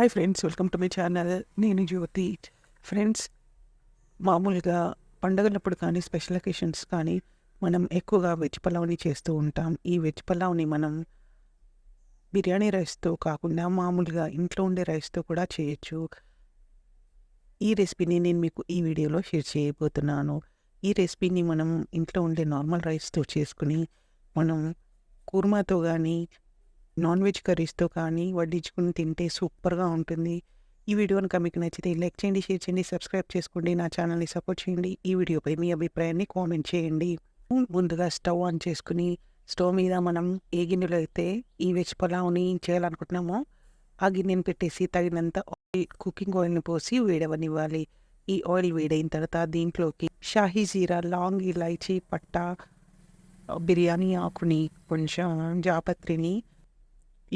Hi friends, welcome to my channel. నేను జ్యోతి. Friends, మామూలుగా పండగలప్పుడు కానీ స్పెషల్ అకేషన్స్ కానీ మనం ఎక్కువగా వెజ్ పలావ్ని చేస్తూ ఉంటాం. ఈ వెజ్ పలావ్ని మనం బిర్యానీ రైస్తో కాకుండా మామూలుగా ఇంట్లో ఉండే రైస్తో కూడా చేయొచ్చు. ఈ రెసిపీని నేను మీకు ఈ వీడియోలో షేర్ చేయబోతున్నాను. ఈ రెసిపీని మనం ఇంట్లో ఉండే నార్మల్ రైస్తో చేసుకుని మనం కుర్మాతో కానీ నాన్ వెజ్ కర్రీస్తో కానీ వడ్డించుకుని తింటే సూపర్గా ఉంటుంది. ఈ వీడియో కనుక మీకు నచ్చితే లైక్ చేయండి, షేర్ చేయండి, సబ్స్క్రైబ్ చేసుకోండి, నా ఛానల్ని సపోర్ట్ చేయండి. ఈ వీడియోపై మీ అభిప్రాయాన్ని కామెంట్ చేయండి. ముందుగా స్టవ్ ఆన్ చేసుకుని స్టవ్ మీద మనం ఏ గిన్నెలో అయితే ఈ వెజ్ పలావ్ని చేయాలనుకుంటున్నామో ఆ గిన్నెని పెట్టేసి తగినంత కుకింగ్ ఆయిల్ని పోసి వేడవనివ్వాలి. ఈ ఆయిల్ వేడైన తర్వాత దీంట్లోకి షాహీ జీరా, లాంగ్ ఇలాచీ, పట్టా, బిర్యానీ ఆకుని, కొంచెం జాపత్రిని,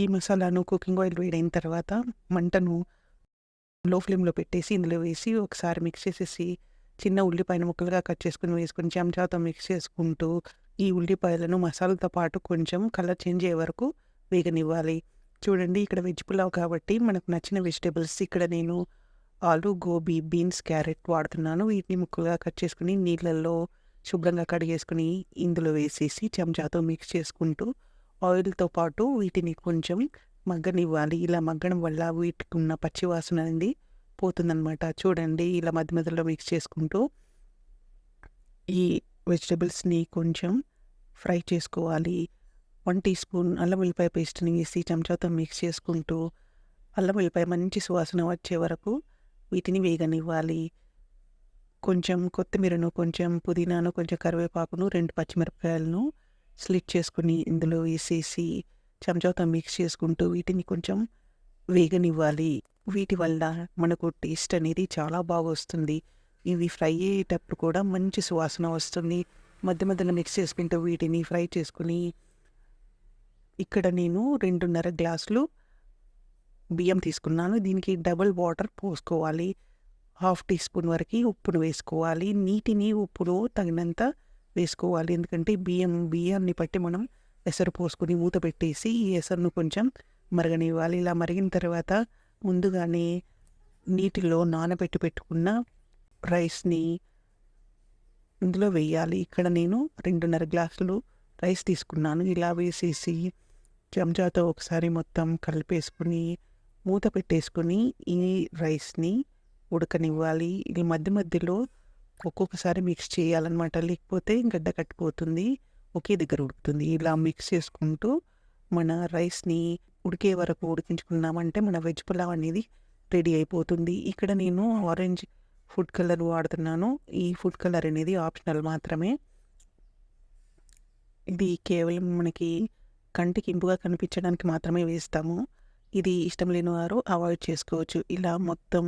ఈ మసాలాను కుకింగ్ ఆయిల్ వేడైన తర్వాత మంటను లో ఫ్లేమ్లో పెట్టేసి ఇందులో వేసి ఒకసారి మిక్స్ చేసేసి చిన్న ఉల్లిపాయను ముక్కలుగా కట్ చేసుకుని వేసుకుని చెంచాతో మిక్స్ చేసుకుంటూ ఈ ఉల్లిపాయలను మసాలాతో పాటు కొంచెం కలర్ చేంజ్ అయ్యే వరకు వేగనివ్వాలి. చూడండి, ఇక్కడ వెజ్ పులావ్ కాబట్టి మనకు నచ్చిన వెజిటేబుల్స్ ఇక్కడ నేను ఆలు, గోబీ, బీన్స్, క్యారెట్ వాడుతున్నాను. వీటిని ముక్కలుగా కట్ చేసుకుని నీళ్ళల్లో శుభ్రంగా కడిగేసుకుని ఇందులో వేసేసి చెంచాతో మిక్స్ చేసుకుంటూ ఆయిల్తో పాటు వీటిని కొంచెం మగ్గనివ్వాలి. ఇలా మగ్గడం వల్ల వీటికి ఉన్న పచ్చివాసన అనేది పోతుందన్నమాట. చూడండి, ఇలా మధ్య మధ్యలో మిక్స్ చేసుకుంటూ ఈ వెజిటబుల్స్ని కొంచెం ఫ్రై చేసుకోవాలి. 1 టీ స్పూన్ అల్లం వెల్లిపాయ పేస్ట్ని వేసి చెంచాతో మిక్స్ చేసుకుంటూ అల్లం వెల్లిపాయ మంచి సువాసన వచ్చే వరకు వీటిని వేగనివ్వాలి. కొంచెం కొత్తిమీరను, కొంచెం పుదీనాను, కొంచెం కరివేపాకును, 2 పచ్చిమిరపకాయలను స్లిట్ చేసుకుని ఇందులో వేసేసి చెంచాతో మిక్స్ చేసుకుంటూ వీటిని కొంచెం వేగనివ్వాలి. వీటి వల్ల మనకు టేస్ట్ అనేది చాలా బాగా వస్తుంది. ఇవి ఫ్రై అయ్యేటప్పుడు కూడా మంచి సువాసన వస్తుంది. మధ్య మధ్యలో మిక్స్ చేసుకుంటూ వీటిని ఫ్రై చేసుకుని ఇక్కడ నేను 2.5 గ్లాసులు బియ్యం తీసుకున్నాను. దీనికి డబుల్ వాటర్ పోసుకోవాలి. 1/2 టీ స్పూన్ వరకు ఉప్పును వేసుకోవాలి. నీటిని, ఉప్పును తగినంత వేసుకోవాలి. ఎందుకంటే బియ్యాన్ని బట్టి మనం ఎసరు పోసుకొని మూత పెట్టేసి ఈ ఎసరును కొంచెం మరగనివ్వాలి. ఇలా మరిగిన తర్వాత ముందుగానే నీటిలో నానబెట్టి పెట్టుకున్న రైస్ని ఇందులో వేయాలి. ఇక్కడ నేను 2.5 గ్లాసులు రైస్ తీసుకున్నాను. ఇలా వేసేసి చెంచాతో ఒకసారి మొత్తం కలిపేసుకుని మూత పెట్టేసుకుని ఈ రైస్ని ఉడకనివ్వాలి. ఇది మధ్య మధ్యలో ఒక్కొక్కసారి మిక్స్ చేయాలన్నమాట, లేకపోతే గడ్డ కట్టిపోతుంది, ఒకే దగ్గర ఉడుకుతుంది. ఇలా మిక్స్ చేసుకుంటూ మన రైస్ని ఉడికే వరకు ఉడికించుకున్నామంటే మన వెజ్ పులావ్ అనేది రెడీ అయిపోతుంది. ఇక్కడ నేను ఆరెంజ్ ఫుడ్ కలర్ వాడుతున్నాను. ఈ ఫుడ్ కలర్ అనేది ఆప్షనల్ మాత్రమే. ఇది కేవలం మనకి కంటికి ఇంపుగా కనిపించడానికి మాత్రమే వేస్తాము. ఇది ఇష్టం లేని వారు అవాయిడ్ చేసుకోవచ్చు. ఇలా మొత్తం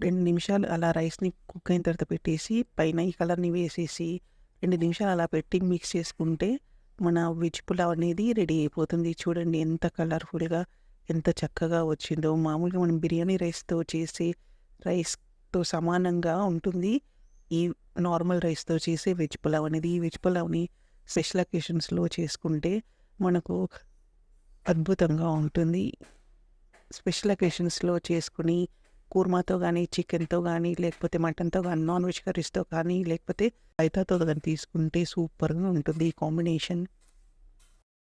2 నిమిషాలు అలా రైస్ని కుక్ అయిన తర్వాత పెట్టేసి పైన ఈ కలర్ని వేసేసి 2 నిమిషాలు అలా పెట్టి మిక్స్ చేసుకుంటే మన వెజ్ పులావ్ అనేది రెడీ అయిపోతుంది. చూడండి ఎంత కలర్ఫుల్గా, ఎంత చక్కగా వచ్చిందో. మామూలుగా మనం బిర్యానీ రైస్తో చేసే రైస్తో సమానంగా ఉంటుంది ఈ నార్మల్ రైస్తో చేసే వెజ్ పులావ్ అనేది. ఈ వెజ్ పులావ్ని స్పెషల్ అకేషన్స్లో చేసుకుంటే మనకు అద్భుతంగా ఉంటుంది. స్పెషల్ అకేషన్స్లో చేసుకుని కూర్మాతో కానీ, చికెన్తో కానీ, లేకపోతే మటన్తో కానీ, నాన్ వెజ్ కర్రీస్తో కానీ, లేకపోతే రైతాతో కానీ తీసుకుంటే సూపర్గా ఉంటుంది ఈ కాంబినేషన్.